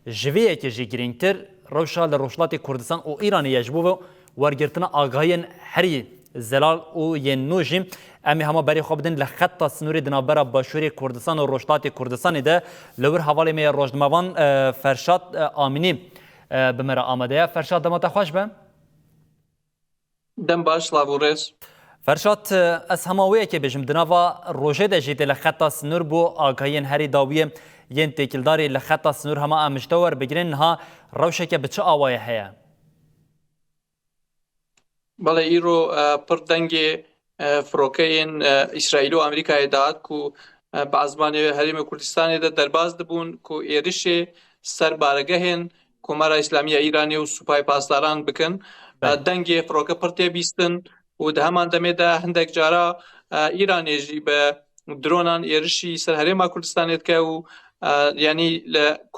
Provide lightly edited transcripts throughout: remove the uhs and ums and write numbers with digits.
جویەکی جی گرنگتر روشا لروشلاتی کردستان و ایرانی یجبو ورگرتنا آگاهین هری زلال و ین نوجیم امی همه بری خواب دن لخط سنوری دنابرا باشوری کردستان و روشلاتی کردستان ده لور حوالی می روشنموان فرشاد آمینی بمرا آمده. فرشاد دمت خوش به؟ دم باش لاورس. فرشاد از هماویه که بجم دنوا روژه ده جیده لخط سنور بو آگاهین هری داویه ین تکیلداری لخط سنور همه امشتور بگیرن ها روشه که بچه آوایه هیا؟ بله ایرو پر دنگ فروکین اسرائیل و امریکا داد کو بعضمان حریم کردستان ده درباز دبون کو ایرش سر بارگهن کمر اسلامی ایرانی و سپاه پاسداران بکن دنگ فروک پرتی بیستن و ده همان دمه ده هندک جارا ایرانی جی به درونان ایرشی سر حریم کردستان که و یعنی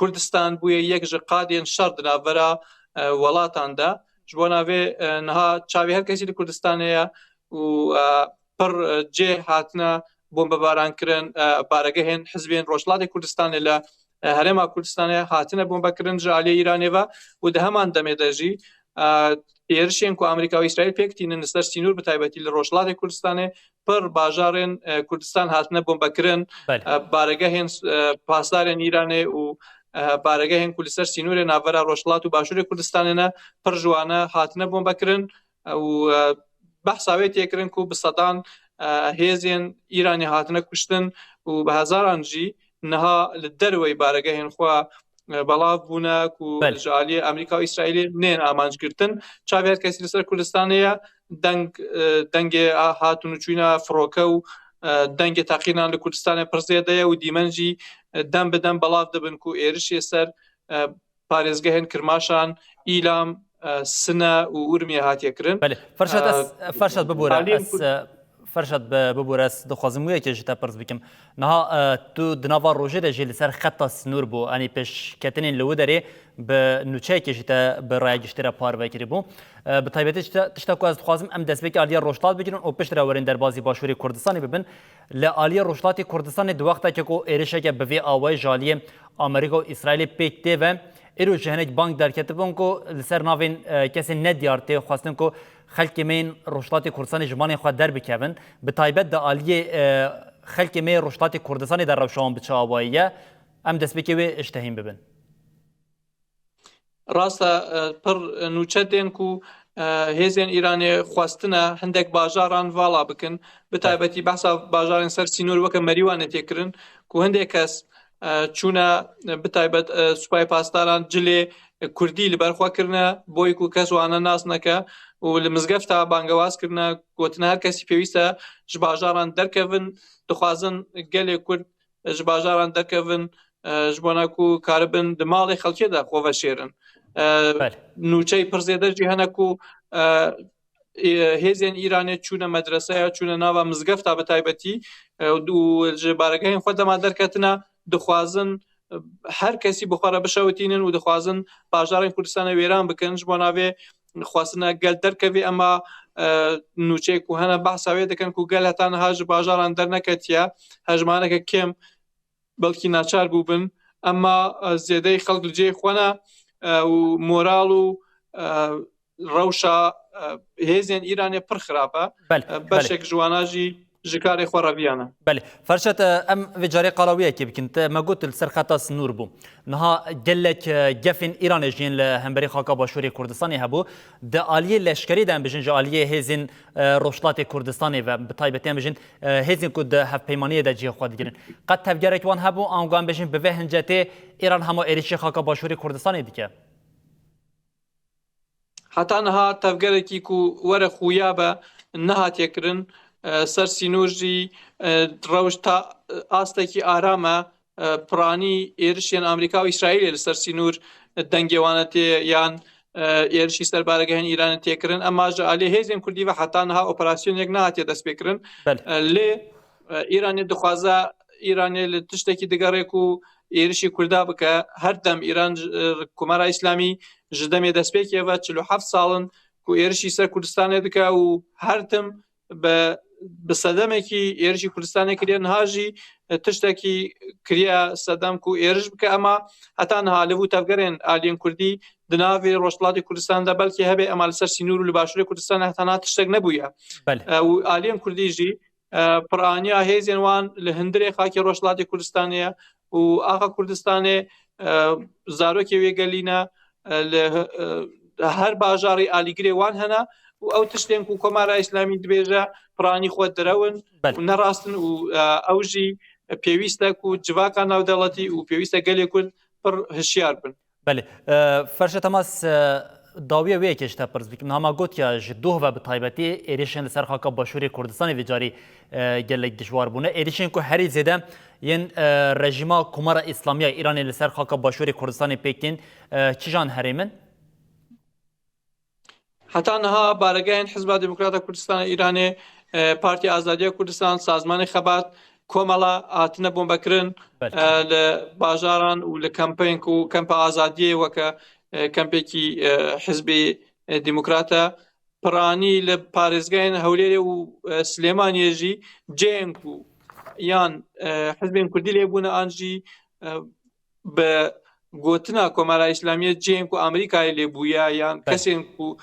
کردستان بوی یک جقادین شرط نافرا ولاتان ده جوانا وی نها چاوی هر کسی کردستانه و پر جه هاتنا بوم باران کرن بارگهن حزبین روشلات کردستان ل هرم کردستان هاتنا بوم بکرن جالی ایرانی و ده همان دمه دجی ایرشین کو امریکا و اسرائیل پکتین نستر سینور بتایبتی روشلات کردستان پر باجارن کردستان هاتنا بوم بکرن بارگهن پاسدارن ایرانی و بارگهن کلسر سینور ناورا روشلات و باشور کردستان نه پر جوانه هاتنه بوم بکرن و بحثاوی تکرن کو بصدان هیزین ایرانی هاتنه کشتن و به هزاران جی نها لدروی بارگهن خو بلاف بونا کو جالی امریکا و اسرائیل نین آمانج گرتن چاوی هر کسی لسر کردستانه دنگ هاتونو چوینا فروکو دنگ تاقیران لکردستان پرزیده و دیمنجی دم بدم بلاف دبن کو ایرشی سر پارێزگەهێن کرماشان ئیلام سنە و ورمی هاتیە کردن. فرشاد ببوور ئەس دەخوازم وەیەکێژی تا پرس بکەم نەها تو دناوا ڕۆژێ دەژێ لەسەر خەتا سنوور بوو ئەنی پێشکەتنین لەوە دەرێ بە نوچەیەکێژی تا بە ڕایگەشتێرە پارڤەکری بوو بە تایبەتی تشتا کو ئەس دخوازم ئەم دەستپێکی ئالیە ڕۆژهەڵات بگیرن و پشترا وەرین دەربازی باشووری کوردستانی ببن لە ئالیە ڕۆژهەڵاتی کوردستانی دووەختێکێک و ئێرشێکە بەvê ئاوای ژالیە ئامریکا و ئیسرائیلê pêk têve îro ji hinek bank derketibûn ku li ser navên kesên nediyar tê xwestin ku xelkê mêyên Rojhilatê Kurdistanê ji malên xwe derbikevin bi taybet de aliyê xelkê mêyên Rojhilatê Kurdistanê de rewşan biçe awayî ye em destpêkê wê iştehîn bibin. Rasta pir nûçe tên ku hêzên Îranê xwestina hindek bajaran vala bikin bi taybetî behsa bajarên ser sînor weke merîwanê tê kirin ku hindêk kes چوونە بتایبەت سوپای پاسداران جلێ کوردی لەبەرخوا کردنە بۆی و کەس وانە ناس نەکە و لە مزگەفتا بانگەوازکردنە گوتنە هەر کەسی پێویستە ji bajaran derkevin dixwazin gelê Kurd ji bajaran derkevin ji bona ku karibin di malê xelkê de xwe veşêrin. Nûçeyê pir zêde jî hene ku hêzên Îranê çûne medreseya çûne nava mizgefta bi taybetî û ji baregehên xwe dema derketina dixwazin her kesî bixwara bişewitînin û dixwazin bajarên Kurdistanê wêran bikin ji bo navê xwestina gel derkevê ema nûçeyê ku hene behsa wê dikin ku gel heta niha ji bajaran derneketiye hejmaneke kêm belkî naçar bû bin ema zêdeyî xelk li cê xwe ne û moral û rewşa hêzên Îranê pir xirab e beşek ji wana jî ji karê xwe reviyane. Belê Ferşat em vê carê qalawiyeekê bikin te me got li ser xeta sinûr bû niha gelek gefên Îranê jiyên li hemberî xaka başûrê Kurdistanê hebû di aliyê leşkerî de em bijin ji aliyê hêzên Rojhilatê Kurdistanê ve bi taybetî em bijin hêzên ku di hevpeymaniyê de cihê xwe digirin qet tevgerek wan hebû an wan bijin bi vê hincetê Îran hema êrişî xaka başûrê Kurdistanê dike. Heta niha tevgerekî ku were xuya be nehatiye kirin ser sînor jî rewş ta astekî aram e piranî êrişên Amerîka û İsraîlê li ser sînor dengê wan tê yan êrişî ser baregehên Îranê tê kirin ema ji aliyê hêzên Kurdî ve heta niha operasyoneke nehatiye destpêkirin lê Îranê dixwaze Îranê li tiştekî digerê ku êrişî Kurda bike her dem Îran Komara İslamî ji demê destpêkê ve 47 salin ku êrişî ser Kurdistanê dike û her tim bi bi sedemekî êrişî Kurdistanê kiriye niha jî tiştekî kiriya sedem ku êriş bike ama heta niha li vû tevgerên aliyên Kurdî di navê Rojhilatê Kurdistanê de belkî hebe ema li ser Sînûr û li başûrê Kurdistanê heta niha tiştek nebûye. û aliyên Kurdî jî piraniya hêzên wan li hundirê xakê Rojhilatê Kurdistanê ye û axa Kurdistanê zarokê wê gelîne li her bajarê alîgirê wan hene û ew tiştên ku Komara İslamî dibêje piranî xwe direwin û nerastin û ew jî pêwîst e ku civaka navdewletî û pêwîst e gelê Kurd pir hişyar bin. Belê Ferşet Temas dawiya wê yekê ji te pirs bikim hema gotiya ji duh ve bi taybetî êrişên li ser xaka Başûrê Kurdistanê vê carî gelek dijwar bûne. Êrişên ku herî zêde yên rejima Komara İslamiya Îranê li ser xaka Başûrê Kurdistanê pêkên çîjan herêmin? Heta niha baregehên Hizba Demokrata Kurdistana Îranê, Partiya Azadiya Kurdistan, Sazmanê Xebat, Komala hatine bombekirin li bajaran û li kempên ku kempa Azadiyê weke kempekî Hizbê Demokrata piranî li parêzgehên Hewlêrê û Silêmaniyê jî cihên ku yan Hizbên Kurdî lêbûne an jî bi gotina Komara İslamiyê cihên ku Amerîkayê lêbûye yan kesên ku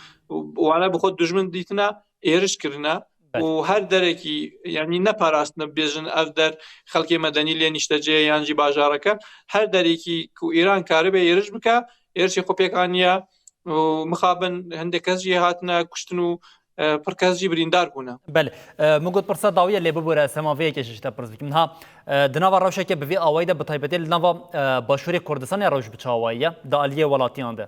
wana bi xwe dijmin dîtine êriş kirine û her derekî yanî neparastin bêjin ev der xelkê medenî lê nîşteciye yan jî bajareke her derekî ku Îran karibe êriş bike êrişê xwe pêk aniye û mixabin hindê kes jî hatine kuştin û pir kes jî birîndar bûne. Belê min got pirsa dawiya lê bibûre sema vê yekê ji te pirs bikim niha di nava rewşekê bi vê awayî de bi taybetî li nava Başûrê Kurdistanê rewş bi çawayî ye di aliyê welatiyan de.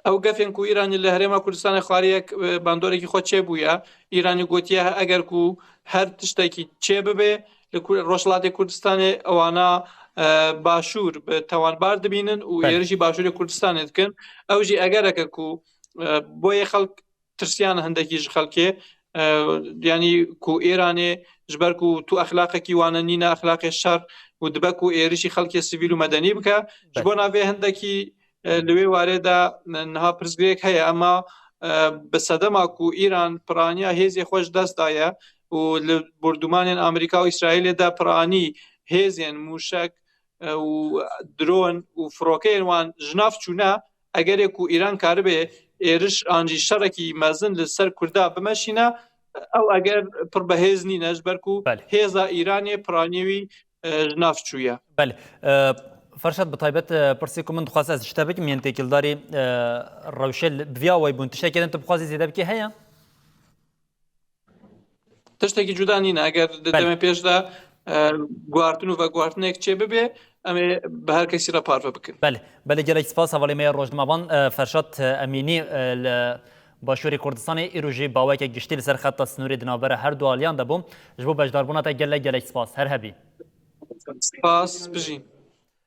Ew gefên ku Îranî li Herêma Kurdistanê xwariyek bandorekî xwe çêbûye Îranî gotiye eger ku her tiştekî çê bibe li Rojhilatê Kurdistanê ewana başûr bi tewanbar dibînin û êrişî Başûrê Kurdistanê dikin ew jî egereke ku boyê xelk tirsiyan hindekî ji xelkê yanî ku Îranê ji ber ku tu exlaqekî wane nîne exlaqê şer û dibe ku êrişî xelkê sivîl û medenî bike ji bo navê hindekî li wê warê de niha pirsgirêk heye ama bi sedema ku Îran piraniya hêzê xwe ji dest daye û li bordûmanên Amerîka û İsraîlê de piranî hêzên mûşek û dron û firokeyên wan ji nav çûne egerê ku Îran karibe êriş an jî şerekî mezin li ser Kurda bimeşîne ew eger pir bihêz nîne ji ber ku hêza Îranê piranî wî ji nav çûye. Ferşet bi taybet pirsê ku min dixwase ez ji te bikim yên têkildarî rewşê bi vê awayî bûn tiştekê din tu bixwazî zêde bikî heye? Tiştekî cuda nîne eger di demê pêş de guhartin û veguhartinek çê bibe em ê bi her kesî re parve bikin. Belê gelek spas hevalê me ya rojnamevan Ferşet Emînî li Başûrê Kurdistanê îro jî bawekek giştî li ser xeta sinûrê di navbera her du aliyan de bû ji bo bejdarbûna te gelek spas her hebî. Spas bijî.